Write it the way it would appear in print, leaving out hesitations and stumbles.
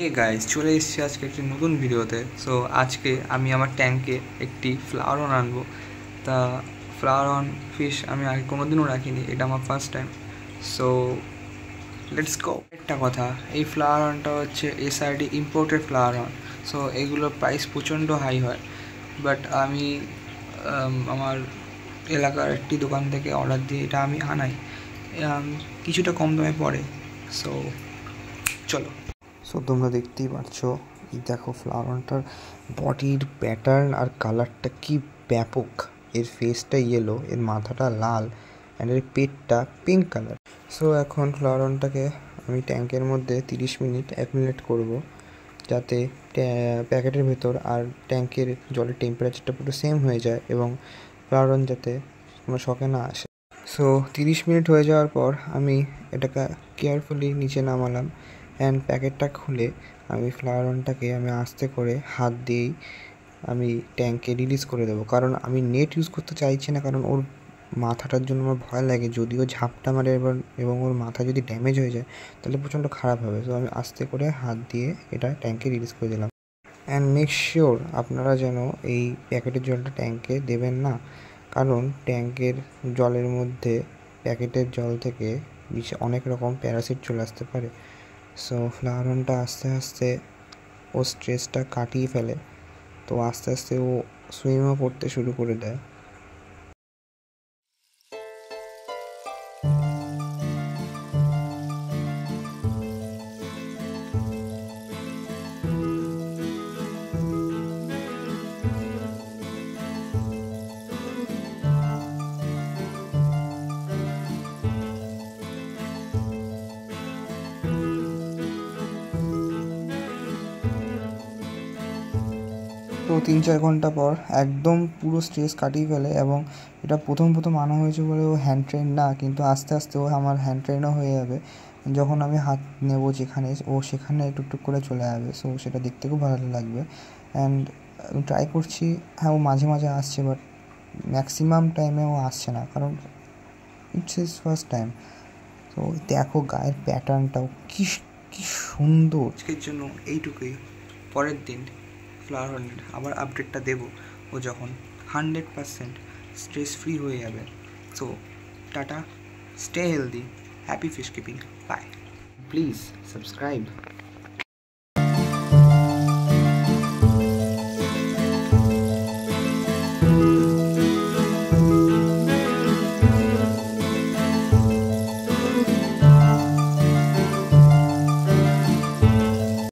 Hey guys চলে এসেছি আজকে একটি নতুন ভিডিওতে। সো আজকে আমি আমার ট্যাঙ্কে একটি ফ্লাওয়ার অন আনবো। তা ফ্লাওয়ার অন ফিশ আমি আগে কোনোদিনও রাখিনি, এটা আমার first time. So let's go. একটা কথা, এই ফ্লাওয়ার অনটা হচ্ছে SRD imported flower on. So এগুলোর প্রাইস প্রচণ্ড হাই হয়, বাট আমি আমার এলাকার একটি দোকান থেকে অর্ডার দিয়ে এটা আমি আনাই, কিছুটা কম দামে পড়ে। সো চলো। সো তোমরা দেখতেই পাচ্ছ, দেখো ফ্লাওয়ার অনটার বডির প্যাটার্ন আর কালারটা কি ব্যাপক। এর ফেসটা ইয়েলো, এর মাথাটা লাল, অ্যান্ড এর পেটটা পিঙ্ক কালার। সো এখন ফ্লাওয়ার অনটাকে আমি ট্যাঙ্কের মধ্যে 30 মিনিট অ্যাকুমুলেট করব, যাতে প্যাকেটের ভেতর আর ট্যাঙ্কের জলের টেম্পারেচারটা পুরো সেম হয়ে যায় এবং ফ্লাওয়ার অন যাতে কোনো শকে না আসে। সো 30 মিনিট হয়ে যাওয়ার পর আমি এটাকে কেয়ারফুলি নিচে নামালাম, অ্যান্ড প্যাকেটটা খুলে আমি ফ্লাওয়ার অনটাকে আমি আস্তে করে হাত দিয়েই আমি ট্যাঙ্কে রিলিজ করে দেবো। কারণ আমি নেট ইউজ করতে চাইছি না, কারণ ওর মাথাটার জন্য আমার ভয় লাগে, যদিও ঝাপটা মারে এবং ওর মাথা যদি ড্যামেজ হয়ে যায় তাহলে প্রচণ্ড খারাপ হবে। তো আমি আস্তে করে হাত দিয়ে এটা ট্যাঙ্কে রিলিজ করে দিলাম। অ্যান্ড মেক শিওর আপনারা যেন এই প্যাকেটের জলটা ট্যাঙ্কে দেবেন না, কারণ ট্যাঙ্কের জলের মধ্যে প্যাকেটের জল থেকে অনেক রকম প্যারাসিট চলে আসতে পারে। সো ফ্লাওয়ার অনটা আস্তে আস্তে ও স্ট্রেসটা কাটিয়ে ফেলে, তো আস্তে আস্তে ও সুইমও করতে শুরু করে দেয়। তো 3-4 ঘন্টা পর একদম পুরো স্ট্রেস কাটিয়ে ফেলে, এবং এটা প্রথম আনা হয়েছে বলে ও হ্যান্ড ট্রেন না, কিন্তু আস্তে আস্তে ও আমার হ্যান্ড ট্রেনও হয়ে যাবে। যখন আমি হাত নেব যেখানে, ও সেখানে টুকটুক করে চলে যাবে। সো সেটা দেখতে খুব ভালো লাগবে। অ্যান্ড আমি ট্রাই করছি, হ্যাঁ ও মাঝে মাঝে আসছে, বাট ম্যাক্সিমাম টাইমে ও আসছে না, কারণ ইটস ইজ ফার্স্ট টাইম। তো দেখো গায়ের প্যাটার্নটাও কি কি সুন্দর। আজকের জন্য এইটুকুই। পরের দিন ফ্লাওয়ার অনের আবার আপডেটটা দেবো ও যখন 100% স্ট্রেস ফ্রি হয়ে যাবে। So tata, stay healthy, happy fish keeping, bye. Please subscribe.